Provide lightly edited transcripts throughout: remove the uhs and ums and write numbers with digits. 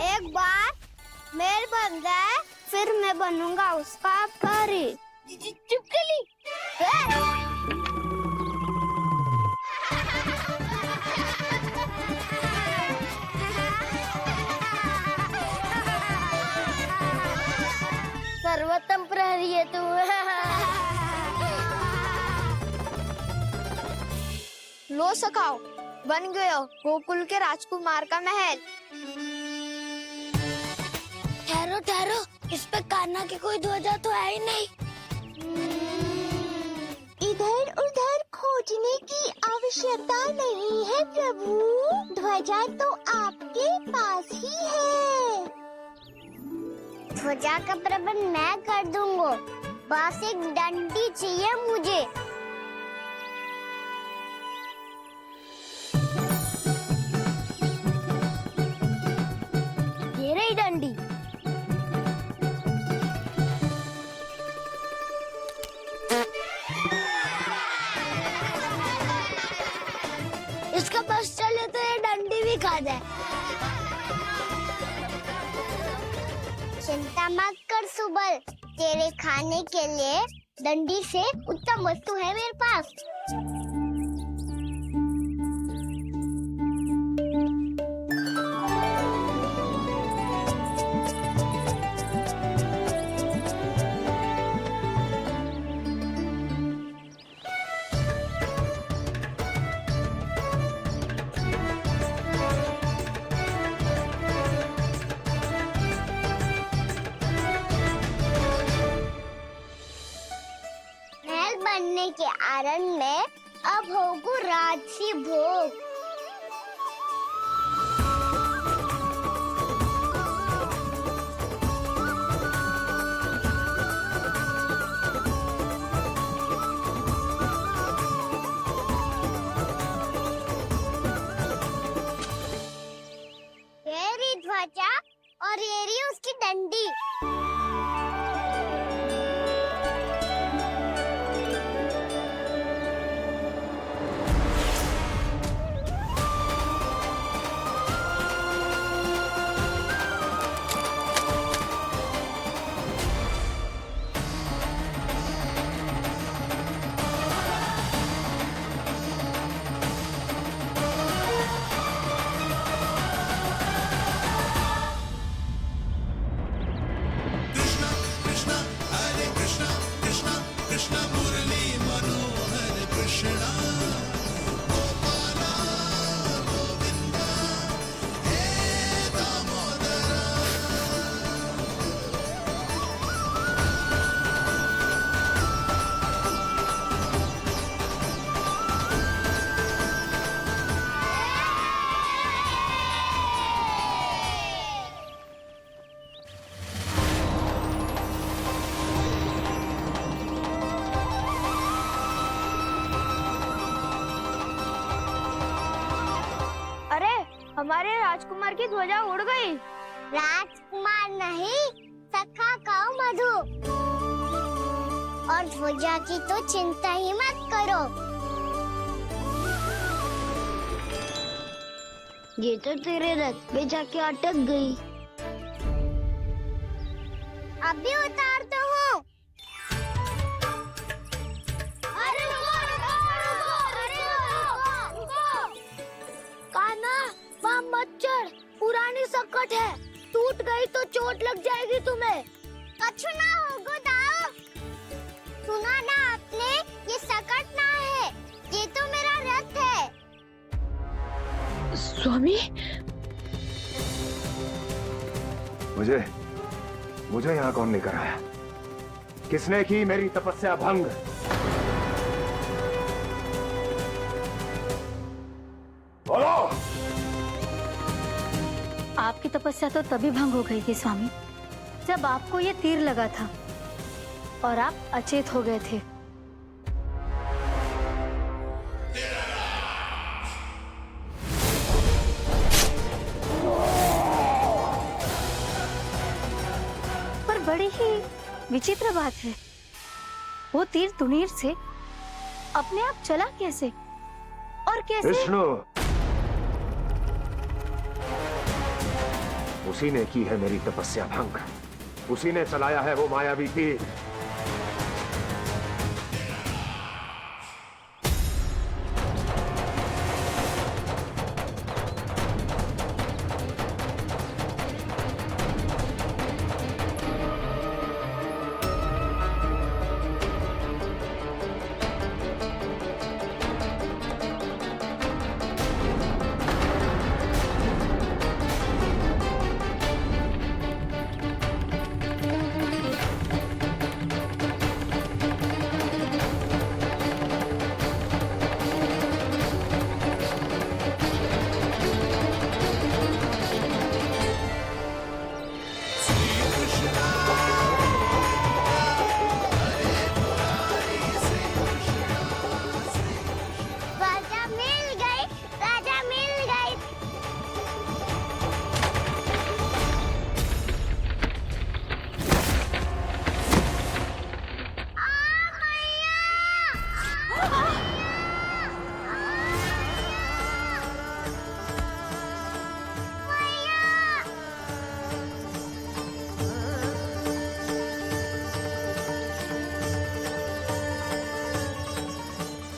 एक बार मेल बन जाए फिर मैं बनूंगा उसका परी। चुपकली। सर्वोत्तम प्रहरी है तू। लो सखाओ, बन गयो गोकुल के राजकुमार का महल। ठहरो ठहरो, इस पे कान्हा की कोई ध्वजा तो है ही नहीं। इधर उधर खोजने की आवश्यकता नहीं है प्रभु, ध्वजा तो आपके पास ही है। ध्वजा का प्रबंध मैं कर दूंगा, बस एक डंडी चाहिए मुझे। ये रही डंडी। इसका बस चले तो ये डंडी भी खा जाए। चिंता मत कर सुबल, तेरे खाने के लिए डंडी से उत्तम वस्तु है मेरे पास। बनने के आनंद में अब होगू राजसी भोग। ये रही ध्वजा और ये रही उसकी डंडी। हमारे राजकुमार की ध्वजा उड़ गई। राजकुमार नहीं, सखा कहो मधु। और ध्वजा की तो चिंता ही मत करो। ये तो तेरे रथ पे जाके अटक गई। अभी उतारता हूँ। मत चढ़, पुरानी सकट है, टूट गई तो चोट लग जाएगी तुम्हें। कछु ना होगा दाऊ। सुना ना आपने, ये सकट ना है, ये तो मेरा रथ है। स्वामी, मुझे यहाँ कौन लेकर आया? किसने की मेरी तपस्या भंग? बोलो। आपकी तपस्या तो तभी भंग हो गई थी स्वामी, जब आपको ये तीर लगा था और आप अचेत हो गए थे। पर बड़ी ही विचित्र बात है, वो तीर तुनीर से अपने आप चला कैसे और कैसे? विष्णु, उसी ने की है मेरी तपस्या भंग, उसी ने चलाया है वो मायावी तीर। राजा मिल गई, राजा मिल गई।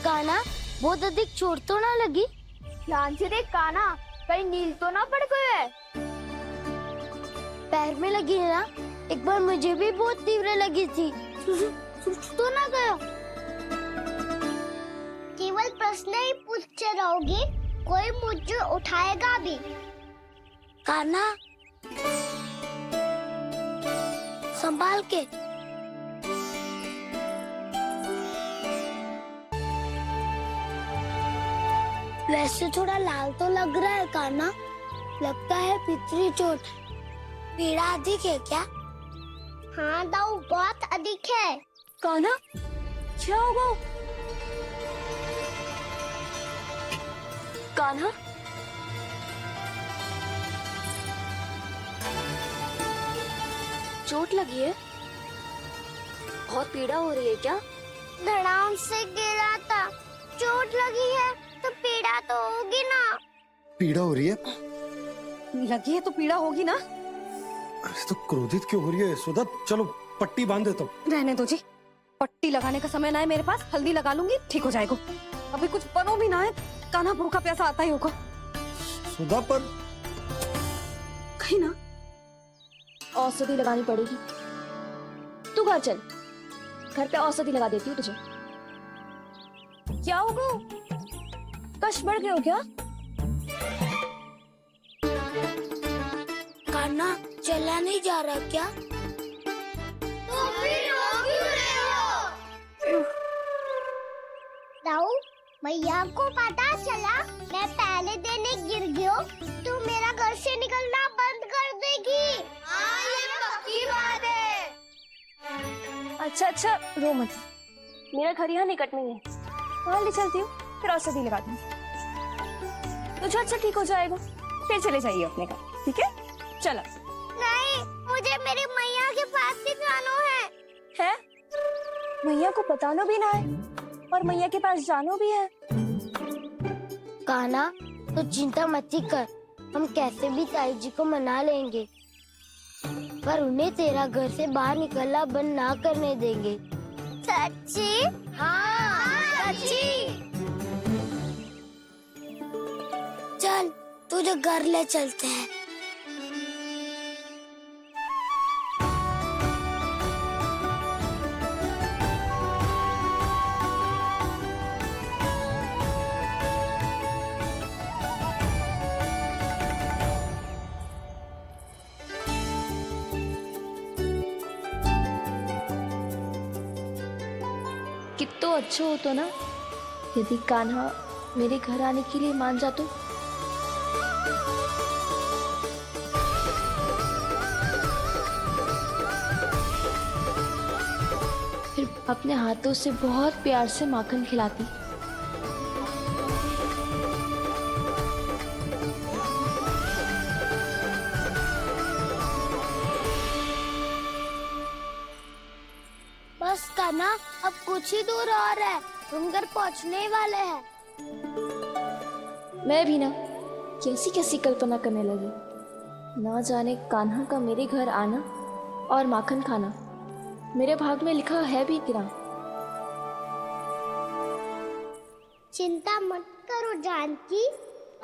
काना, बहुत अधिक चोट तो ना लगी? ध्यान से देख काना, कहीं नील तो ना पड़ गए? पैर में लगी है ना? एक बार मुझे भी बहुत तीव्र लगी थी। सूझ तो ना गया? केवल प्रश्न ही पूछते रहोगी, कोई मुझे उठाएगा भी? काना, संभाल के। वैसे थोड़ा लाल तो लग रहा है काना, लगता है पितरी चोट। पीड़ा अधिक है क्या? हाँ दाऊ, बहुत अधिक है। काना, क्या होगा? कान्हा, चोट लगी है? बहुत पीड़ा हो रही है क्या? धड़ाम से गिरा था, चोट लगी है तो पीड़ा तो होगी ना। पीड़ा हो रही है? लगी है तो पीड़ा होगी ना। अरे तो क्रोधित क्यों हो रही है यशोदा? चलो पट्टी बांध देता हूँ। रहने दो जी, पट्टी लगाने का समय ना है मेरे पास, हल्दी लगा लूंगी, ठीक हो जाएगा। अभी कुछ बनो भी ना है, कान्हा भूखा प्यासा आता ही होगा। सुधा पर कहीं ना औषधि लगानी पड़ेगी। तू घर चल, घर पे औषधि लगा देती हूँ तुझे। क्या होगा? कष्ट बढ़ गए हो क्या? कान्हा, चला नहीं जा रहा क्या? तो फिर रो क्यों रहे हो? दाऊ, मैया को पता चला मैं पहले दिन ही गिर गया तो मेरा घर से निकलना बंद कर देगी। हाँ, ये पक्की बात है। अच्छा अच्छा, रो मत, मेरा घर यहाँ निकट में है, वहाँ ले चलती हूँ, फिर औषधि लगा दूँ। तुझे अच्छा ठीक हो जाएगा, फिर चले जाइए अपने घर, ठीक है? चलो। नहीं, मुझे मेरी मैया के पास ही जाना है। है? मैया को बताना भी ना है और मैया के पास जाना भी है। कान्हा, तो चिंता मत ही कर, हम कैसे भी ताई जी को मना लेंगे, पर उन्हें तेरा घर से बाहर निकलना बंद ना करने देंगे। सच्ची? हाँ, सच्ची। चल, तुझे घर ले चलते हैं। कितना अच्छा हो तो ना यदि कान्हा मेरे घर आने के लिए मान जा तो। फिर अपने हाथों से बहुत प्यार से माखन खिलाती। बस कान्हा, अब कुछ ही दूर और है, हम घर पहुँचने वाले हैं। मैं भी ना कैसी कैसी कल्पना करने लगी। ना जाने कान्हा का मेरे घर आना और माखन खाना मेरे भाग में लिखा है भी कि ना। चिंता मत करो जानकी,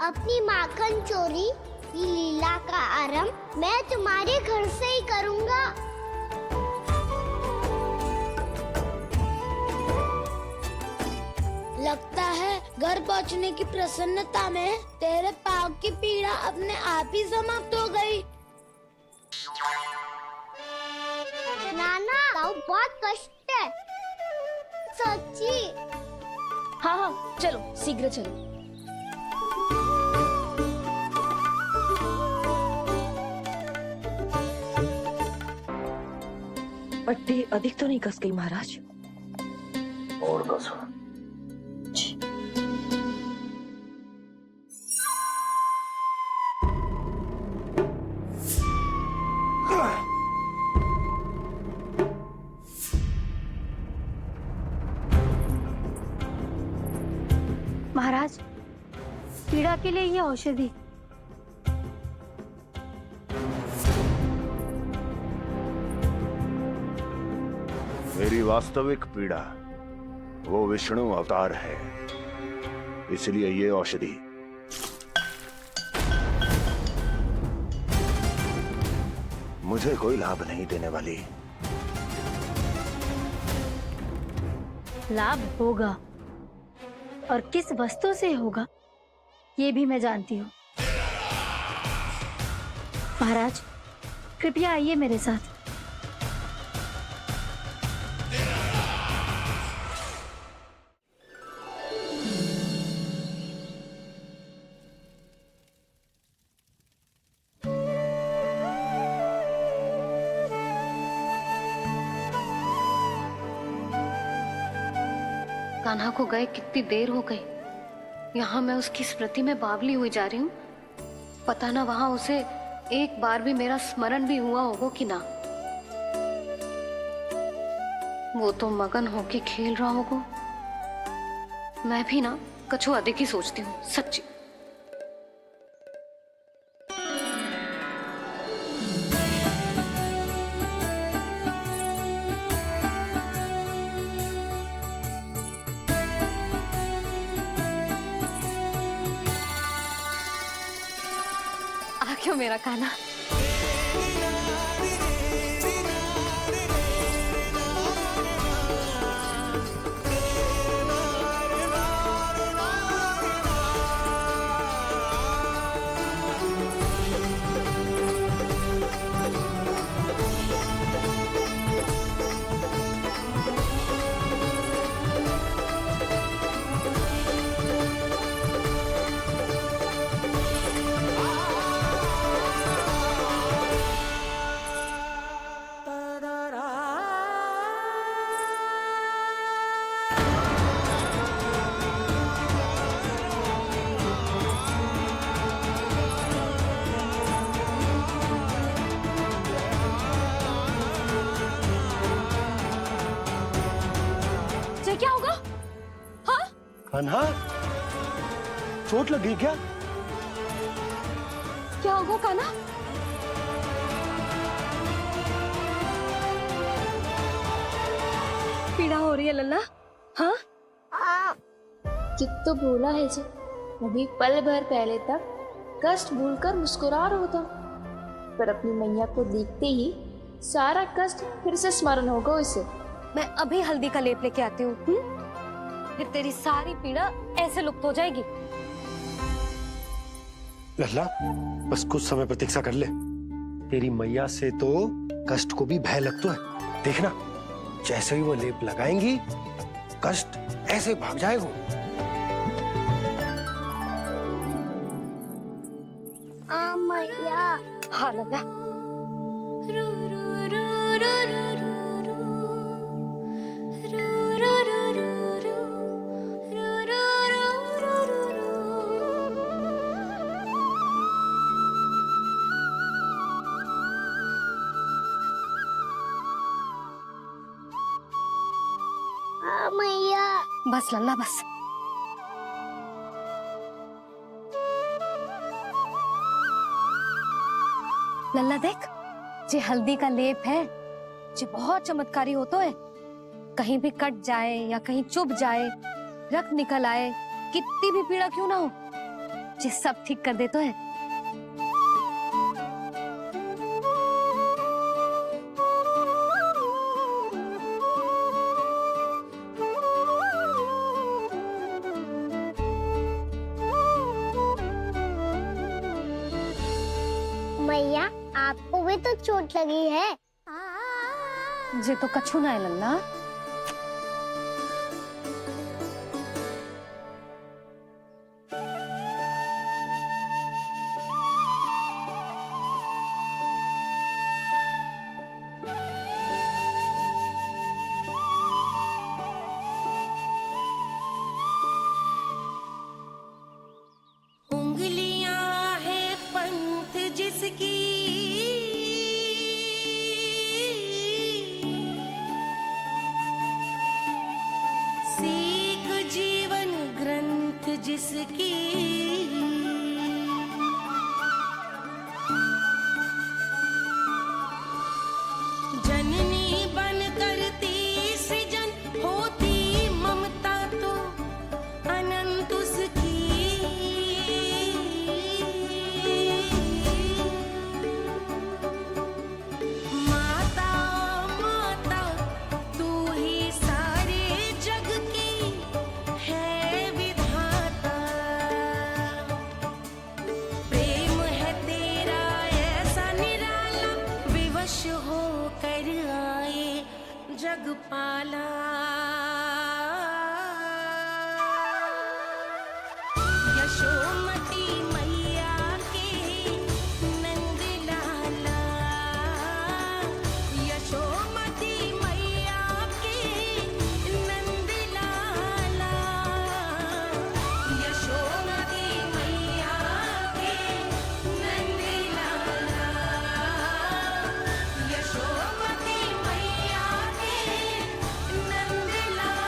अपनी माखन चोरी की लीला का आरंभ मैं तुम्हारे घर से ही करूंगा। लगता है घर पहुंचने की प्रसन्नता में तेरे पाँव की पीड़ा अपने आप ही समाप्त हो गई। नाना, पाँव बहुत कष्ट है सच्ची। हाँ हाँ चलो शीघ्र चलो। पट्टी अधिक तो नहीं कस गई महाराज? और कसो। महाराज, पीड़ा के लिए ये औषधि। मेरी वास्तविक पीड़ा वो विष्णु अवतार है, इसलिए ये औषधि। मुझे कोई लाभ नहीं देने वाली। लाभ होगा, और किस वस्तु से होगा ये भी मैं जानती हूँ। महाराज, कृपया आइए मेरे साथ। कान्हा को गए कितनी देर हो गई। यहाँ मैं उसकी स्मृति में बावली हुई जा रही हूँ। पता ना वहां उसे एक बार भी मेरा स्मरण भी हुआ होगा कि ना। वो तो मगन होके खेल रहा होगा। मैं भी ना कछु अधिक ही सोचती हूँ सच्ची। क्यों मेरा कान्हा? क्या होगा? हाँ? कान्हा, चोट लगी क्या? क्या होगा कान्हा? पीड़ा हो रही है लल्ला? हाँ? चित्त तो भूला है जी। अभी पल भर पहले तक कष्ट भूलकर मुस्कुरा रहा था, पर अपनी मैया को देखते ही सारा कष्ट फिर से स्मरण होगा उसे। मैं अभी हल्दी का लेप लेके आती हूँ। फिर तेरी सारी पीड़ा ऐसे लुप्त हो जाएगी। लल्ला, बस कुछ समय प्रतीक्षा कर ले। तेरी मैया से तो कष्ट को भी भय लगता है। देखना, जैसे ही वो लेप लगाएंगी, कष्ट ऐसे भाग जाएगा। मैया। हाँ लल्ला। मैया। बस लल्ला बस। लल्ला देख, जे हल्दी का लेप है जे बहुत चमत्कारी होतो है। कहीं भी कट जाए या कहीं चुभ जाए, रक्त निकल आए, कितनी भी पीड़ा क्यों ना हो, जे सब ठीक कर देतो है। मैया, आपको भी तो चोट लगी है। जे तो कछु ना है लल्ला। उंगलियां है पंथ जिसकी, सीख जीवन ग्रंथ जिसकी, जननी बन करती सृजन होती ममता तो अनंत उसकी। माता माता तू ही सारे जग की है विधाता, प्रेम है तेरा ऐसा निराला, विवश होकर आए जग पाला। यशोमती मैया के नंद लाला, यशोमती मैया के नंद लाला, यशोमती मैया के नंद लाला, यशोमती मैया के नंद लाला।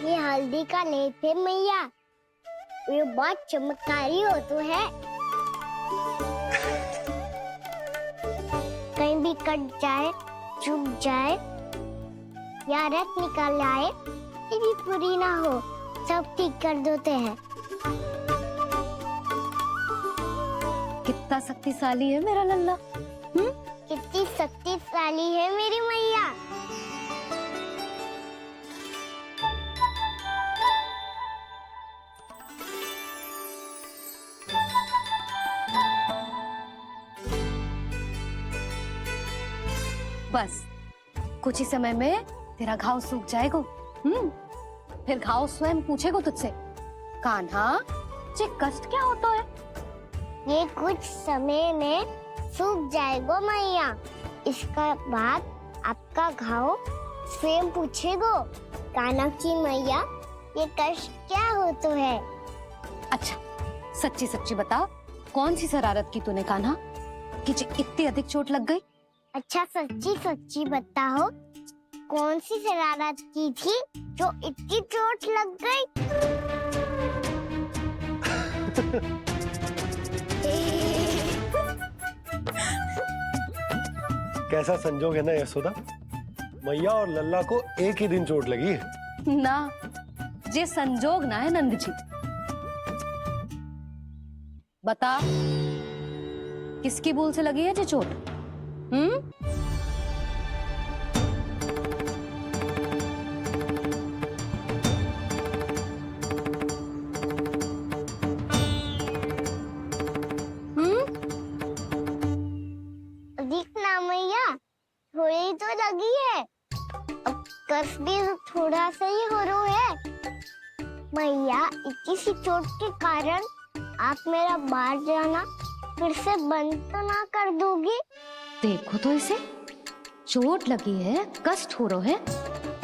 ये हल्दी का लेप है मैया, ये बहुत चमत्कारी हो तो है। कहीं भी कट जाए, चुभ जाए या रक्त निकल आए, ये भी पूरी ना हो, सब ठीक कर देते हैं। कितना शक्तिशाली है मेरा लल्ला। कितनी शक्तिशाली है मेरी मैया। बस कुछ ही समय में तेरा घाव सूख जाएगा। फिर घाव स्वयं पूछेगा तुझसे, कान्हा जे कष्ट क्या होता है? ये कुछ समय में सूख जाएगा मैया। इसका बाद आपका घाव स्वयं पूछेगो, कान्हा की मैया ये कष्ट क्या हो तो है। अच्छा सच्ची सच्ची बता, कौन सी शरारत की तूने कान्हा कि जे इतनी अधिक चोट लग गई? अच्छा सच्ची सच्ची बताओ, कौन सी शरारत की थी जो इतनी चोट लग गई? कैसा संजोग है ना यशोदा, मैया और लल्ला को एक ही दिन चोट लगी है। ना, जे संजोग ना है नंद जी। बता, किसकी भूल से लगी है जे चोट? दिखना मैया, थोड़ी तो लगी है, अब कस भी थोड़ा सा ही हो रहा है। मैया इतनी सी चोट के कारण आप मेरा बाहर जाना फिर से बंद तो ना कर दोगी? देखो तो इसे, चोट लगी है, कष्ट हो रहा है,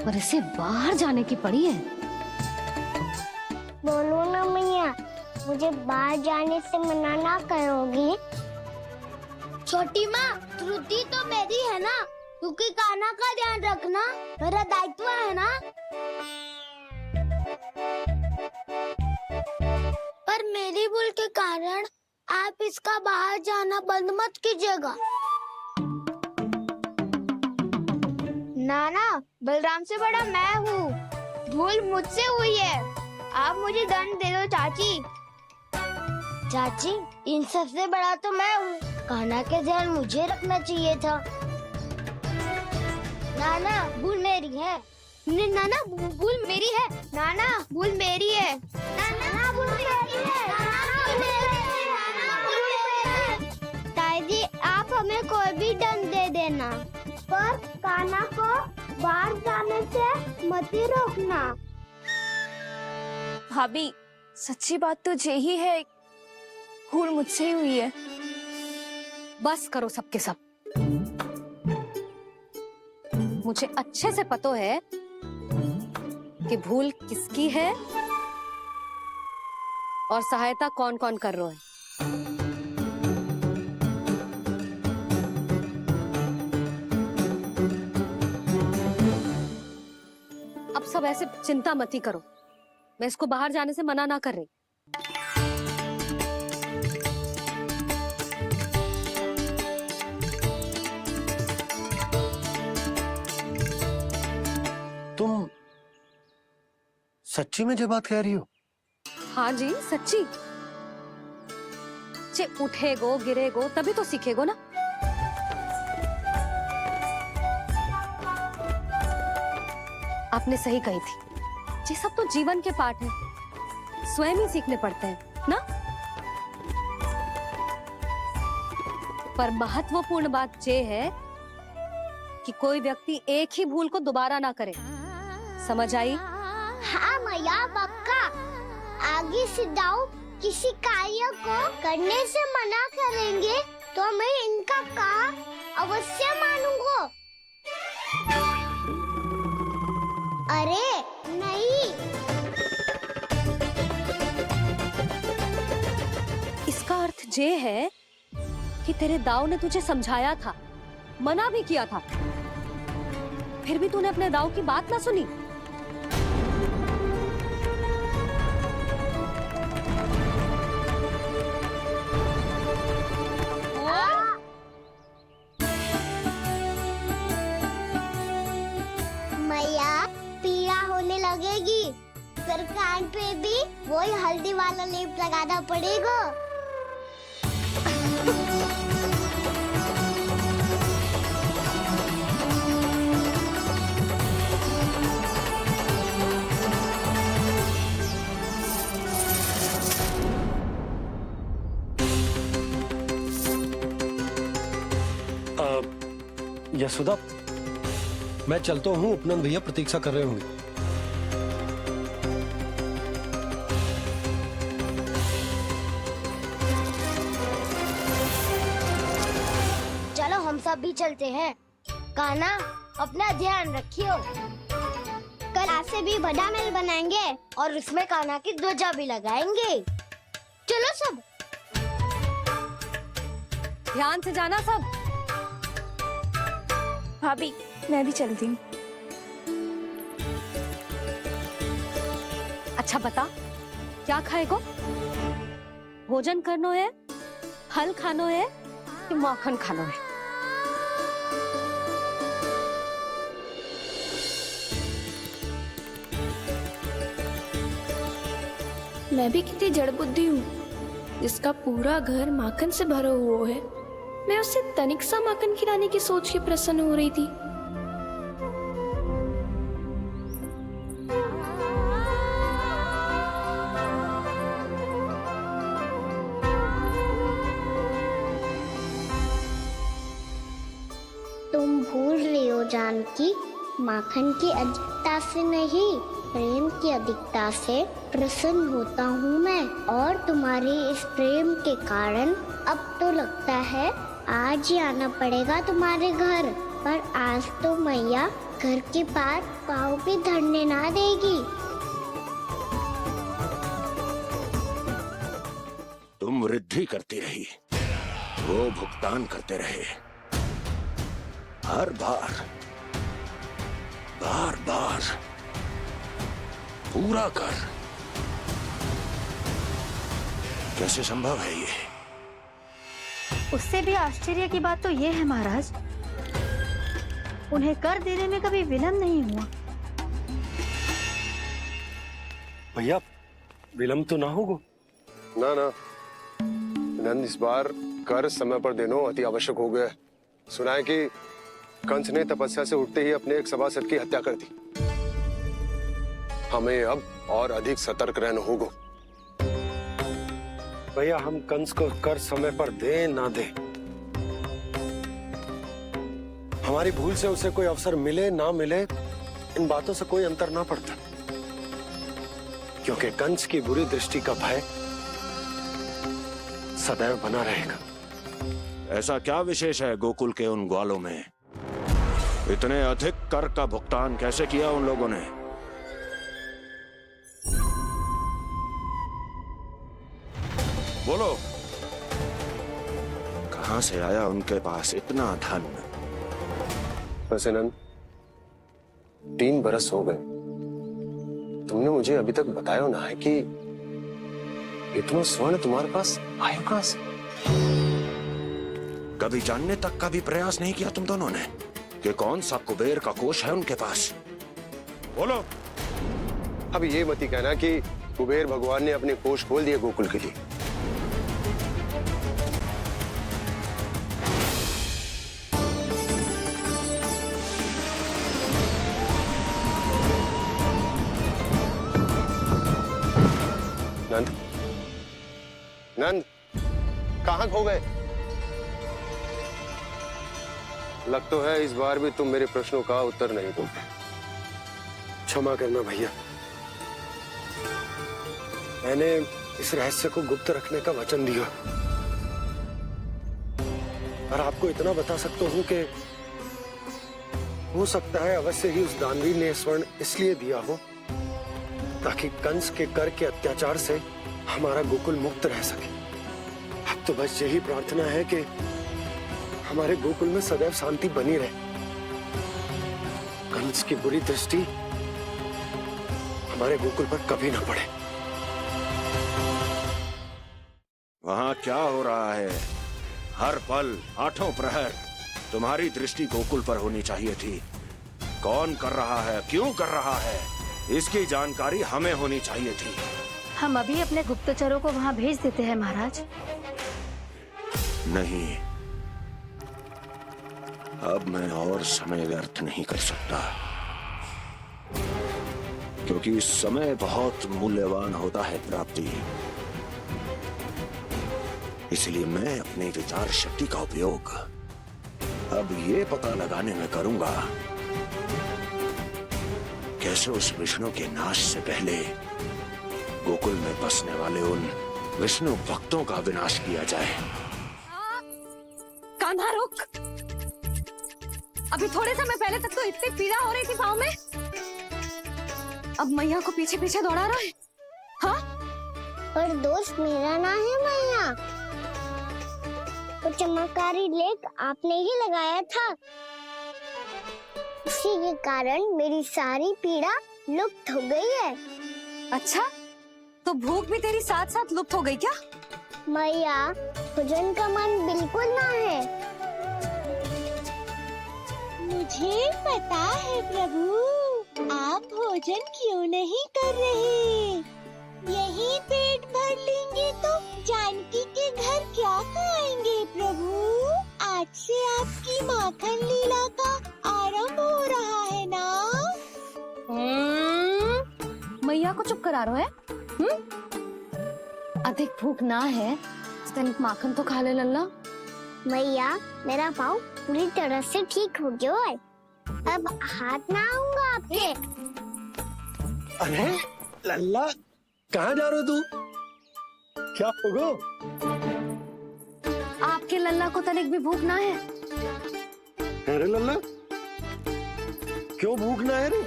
पर इसे बाहर जाने की पड़ी है। बोलो ना मैया, मुझे बाहर जाने से मना ना करोगी? छोटी माँ, त्रुटि तो मेरी है ना, क्योंकि कान्हा का ध्यान रखना मेरा दायित्व है ना। काली बुल के कारण आप इसका बाहर जाना बंद मत कीजिएगा। नाना, बलराम से बड़ा मैं हूँ। भूल मुझसे हुई है। आप मुझे दंड दे दो चाची। चाची, इन सबसे बड़ा तो मैं हूँ। कान्हा के ध्यान मुझे रखना चाहिए था। नाना, भूल मेरी है। नाना, भूल मेरी है। नाना, भूल मेरी है। नाना, भूल मेरी है। ताई जी, आप हमें कोई भी दंड दे देना, पर कान्हा को बाहर जाने से मत ही रोकना। भाभी, सच्ची बात तो यही है, भूल मुझसे ही हुई है। बस करो सबके सब। मुझे अच्छे से पता है कि भूल किसकी है और सहायता कौन कौन कर रहा है। अब सब ऐसे चिंता मत ही करो। मैं इसको बाहर जाने से मना ना कर रही। तुम सच्ची में ये बात कह रही हो? हाँ जी, सच्ची। जे उठेगो गिरेगो तभी तो सीखेगो ना। आपने सही कही थी, ये सब तो जीवन के पाठ है, स्वयं ही सीखने पड़ते हैं ना। पर महत्वपूर्ण बात ये है कि कोई व्यक्ति एक ही भूल को दोबारा ना करे। समझ आई? हाँ मैया, पक्का। आगे से दाऊ किसी कार्य को करने से मना करेंगे तो मैं इनका कहा अवश्य मानूंगा। अरे नहीं। इसका अर्थ ये है कि तेरे दाऊ ने तुझे समझाया था, मना भी किया था, फिर भी तूने अपने दाऊ की बात ना सुनी। मैया, पीड़ा होने लगेगी, फिर कान पे भी वही हल्दी वाला लेप लगाना पड़ेगा। यशोदा, मैं चलता हूँ। उपनंद भैया प्रतीक्षा कर रहे होंगे। चलो हम सब भी चलते हैं। कान्हा, अपना ध्यान रखियो। कल आज से भी बड़ा महल बनाएंगे और उसमें कान्हा की ध्वजा भी लगाएंगे। चलो सब। ध्यान से जाना सब। भाभी, मैं भी चलती हूँ। अच्छा बता, क्या खाएगो? भोजन करनो है, फल खानो है कि माखन खानो है? मैं भी कितनी जड़ बुद्धि हूँ, जिसका पूरा घर माखन से भरा हुआ है। मैं उससे तनिक सा माखन खिलाने की सोच के प्रसन्न हो रही थी। तुम भूल रही हो जानकी, माखन की अधिकता से नहीं, प्रेम की अधिकता से प्रसन्न होता हूँ मैं। और तुम्हारे इस प्रेम के कारण अब तो लगता है आज ही आना पड़ेगा तुम्हारे घर। पर आज तो मैया घर के पार पाँव भी धरने ना देगी। तुम वृद्धि करती रही, वो भुगतान करते रहे। हर बार बार बार पूरा कर। कैसे संभव है ये? उससे भी आश्चर्य की बात तो ये है महाराज, उन्हें कर देने में कभी विलम्ब नहीं हुआ। भैया विलम्ब तो ना होगा? ना ना नंद, इस बार कर समय पर देना अति आवश्यक हो गया है। सुना है कि कंस ने तपस्या से उठते ही अपने एक सभासद की हत्या कर दी। हमें अब और अधिक सतर्क रहना होगा। भैया हम कंस को कर समय पर दे ना दे, हमारी भूल से उसे कोई अवसर मिले ना मिले, इन बातों से कोई अंतर ना पड़ता, क्योंकि कंस की बुरी दृष्टि का भय सदैव बना रहेगा। ऐसा क्या विशेष है गोकुल के उन ग्वालों में? इतने अधिक कर का भुगतान कैसे किया उन लोगों ने? बोलो, कहां से आया उनके पास इतना धन? वैसे नंद, 3 बरस हो गए, तुमने मुझे अभी तक बताया ना है कि इतना स्वर्ण तुम्हारे पास आया कहां से? कभी जानने तक का भी प्रयास नहीं किया तुम दोनों ने कि कौन सा कुबेर का कोष है उनके पास? बोलो। अब ये मत ही कहना कि कुबेर भगवान ने अपने कोष खोल दिए गोकुल के लिए। नंद, नंद, कहां खो गए? लग तो है इस बार भी तुम मेरे प्रश्नों का उत्तर नहीं दोगे। क्षमा करना भैया, मैंने इस रहस्य को गुप्त रखने का वचन दिया, और आपको इतना बता सकता हूं कि हो सकता है अवश्य ही उस दानवीर ने स्वर्ण इसलिए दिया हो ताकि कंस के कर के अत्याचार से हमारा गोकुल मुक्त रह सके। अब तो बस यही प्रार्थना है कि हमारे गोकुल में सदैव शांति बनी रहे, कंस की बुरी दृष्टि हमारे गोकुल पर कभी ना पड़े। वहां क्या हो रहा है? हर पल, आठों प्रहर तुम्हारी दृष्टि गोकुल पर होनी चाहिए थी। कौन कर रहा है, क्यों कर रहा है, इसकी जानकारी हमें होनी चाहिए थी। हम अभी अपने गुप्तचरों को वहां भेज देते हैं महाराज। नहीं, अब मैं और समय व्यर्थ नहीं कर सकता, क्योंकि समय बहुत मूल्यवान होता है प्राप्ति। इसलिए मैं अपनी विचार शक्ति का उपयोग अब ये पता लगाने में करूंगा कैसे उस विष्णु के नाश से पहले गोकुल में बसने वाले उन विष्णु भक्तों का विनाश किया जाए। कान्हा रुक, अभी थोड़े समय पहले तक तो इतनी पीड़ा हो रही थी पाँव में, अब मैया को पीछे पीछे दौड़ा रहा है। हाँ, पर दोष मेरा ना है मैया, तो चमत्कारी लेख आपने ही लगाया था, इसी के कारण मेरी सारी पीड़ा लुप्त हो गई है। अच्छा, तो भूख भी तेरी साथ साथ लुप्त हो गई क्या? मैया, भोजन का मन बिल्कुल ना है। मुझे पता है प्रभु, आप भोजन क्यों नहीं कर रहे। यही पेट भर लेंगे तो जानकी के घर क्या खाएंगे प्रभु। आज से आपकी माखन लीला का आरंभ हो रहा है ना। मैया को चुप करा रहे है? अधिक भूख ना है, तनिक माखन तो खा ले लल्ला। मैया, मेरा पाँव पूरी तरह से ठीक हो गया है, अब हाथ ना आऊंगा आपके। अरे लल्ला, कहाँ जा रहे हो तू? क्या होगा? आपके लल्ला को तनिक भी भूख ना है? अरे लल्ला, क्यों भूख ना है रे?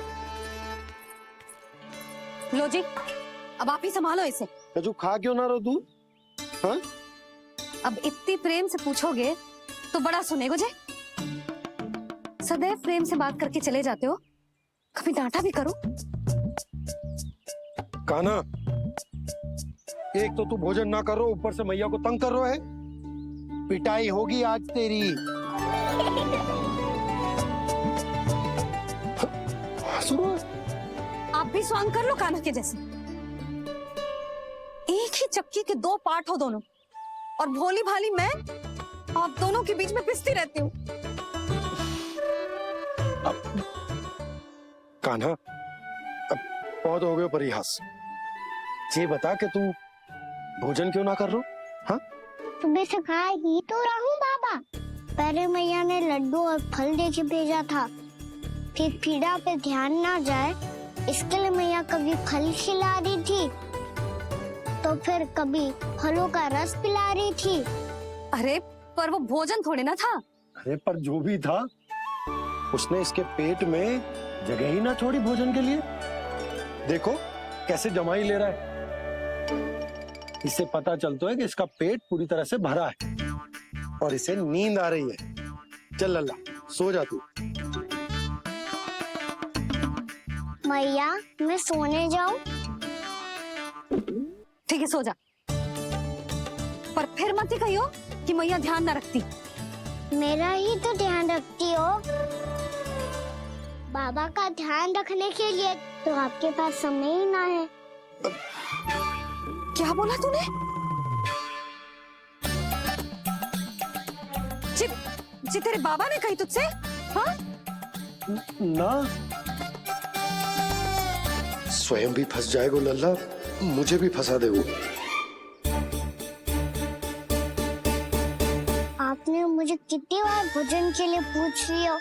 लो जी, अब आप ही संभालो इसे। तू खा क्यों ना रहो तू? हाँ? अब इतनी प्रेम से पूछोगे तो बड़ा सुनेगो जे। सदैव प्रेम से बात करके चले जाते हो, कभी डांटा भी करो। कान्हा, एक तो तू भोजन ना कर रहा, ऊपर से मैया को तंग कर रहा है। पिटाई होगी आज तेरी। आप भी स्वांग कर लो कान्हा के जैसे। एक ही चक्की के दो पार्ट हो दोनों, और भोली भाली मैं आप दोनों के बीच में पिसती रहती हूँ। कान्हा, अब बहुत हो गए परिहास। ये बता कि तू भोजन क्यों ना कर रहा? हाँ, सुबह से खा ही तो रहा हूँ बाबा। पहले मैया ने लड्डू और फल दे के भेजा था, फिर पीड़ा पे ध्यान ना जाए इसके लिए मैया कभी फल खिला रही थी तो फिर कभी फलों का रस पिला रही थी। अरे पर वो भोजन थोड़े ना था। अरे पर जो भी था, उसने इसके पेट में जगह ही ना छोड़ी भोजन के लिए। देखो कैसे जमाई ले रहा है। इससे पता चलता है कि इसका पेट पूरी तरह से भरा है और इसे नींद आ रही है। चल लल्ला, सो जा तू। मैया, मैं सोने जाऊं? ठीक है, सो जा। पर फिर मत ही कहियो कि मैया ध्यान ना रखती। मेरा ही तो ध्यान रखती हो। बाबा का ध्यान रखने के लिए तो आपके पास समय ही ना है। क्या बोला तूने? जी तेरे बाबा ने कही तुझसे? हाँ? ना, स्वयं भी फंस जाएगा लल्ला, मुझे भी फंसा दे वो। आपने मुझे कितनी बार भोजन के लिए पूछ लिया,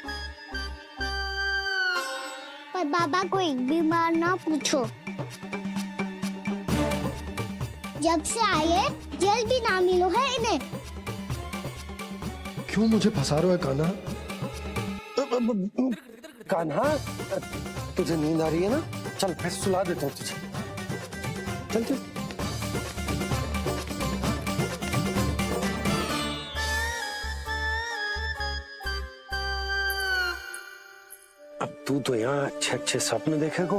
पर बाबा को एक भी बार ना पूछो। जब से आए जल भी ना मिलो है इन्हें। क्यों मुझे फंसा रहा है कान्हा? कान्हा, तुझे नींद आ रही है ना? चल मैं सुला देता हूँ तुझे। चल चल। अब तू तो यहाँ अच्छे अच्छे सपने देखेगा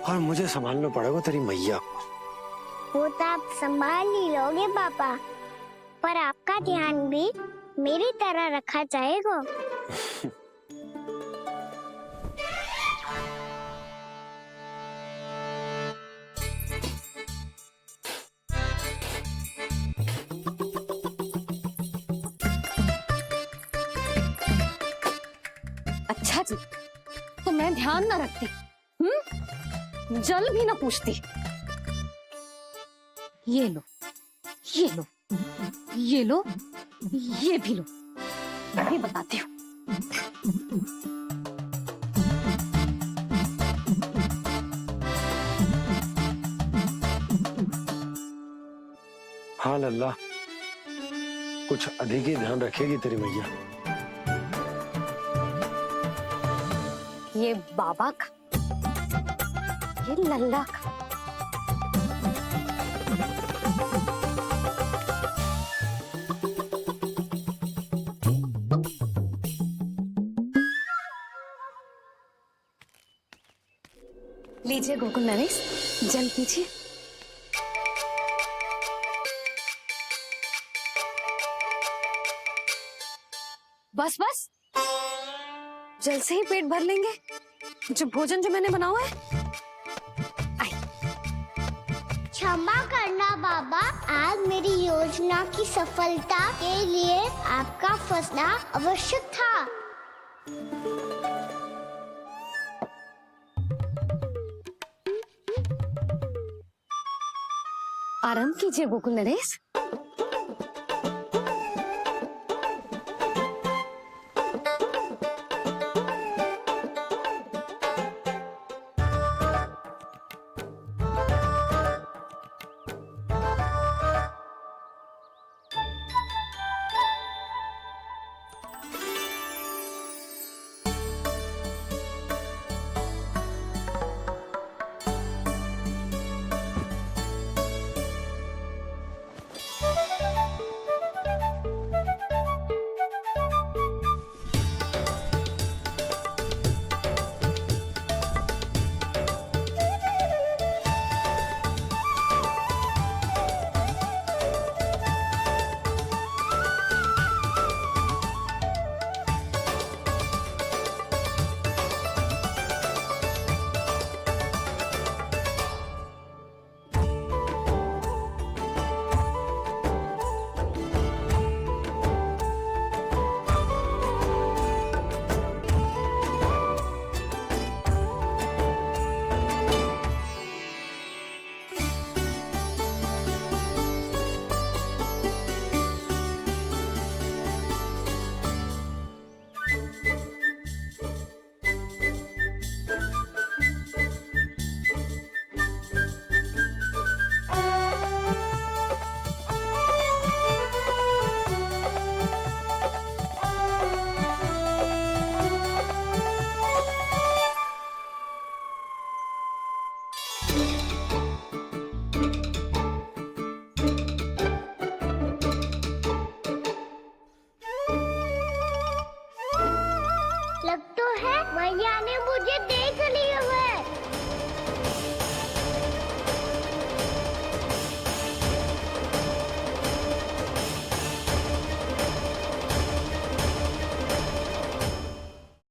और मुझे संभालना पड़ेगा तेरी मैया को। वो तो आप संभाल ही लोगे पापा, पर आपका ध्यान भी मेरी तरह रखा जाएगा। अच्छा जी, तो मैं ध्यान ना रखती, जल भी ना पूछती। ये लो, ये लो, ये लो, ये भी लो। मैं भी बताती हूँ। हाँ लल्ला, कुछ अधिक ही ध्यान रखेगी तेरी मैया। ये बाबा का, ये लल्ला का। लीजिए गोकुल नरेश, जल पीजिए। बस बस, जल से ही पेट भर लेंगे। जो भोजन जो मैंने बनाया है। क्षमा करना बाबा, आज मेरी योजना की सफलता के लिए आपका फंसना आवश्यक था। आराम कीजिए गोकुल नरेश।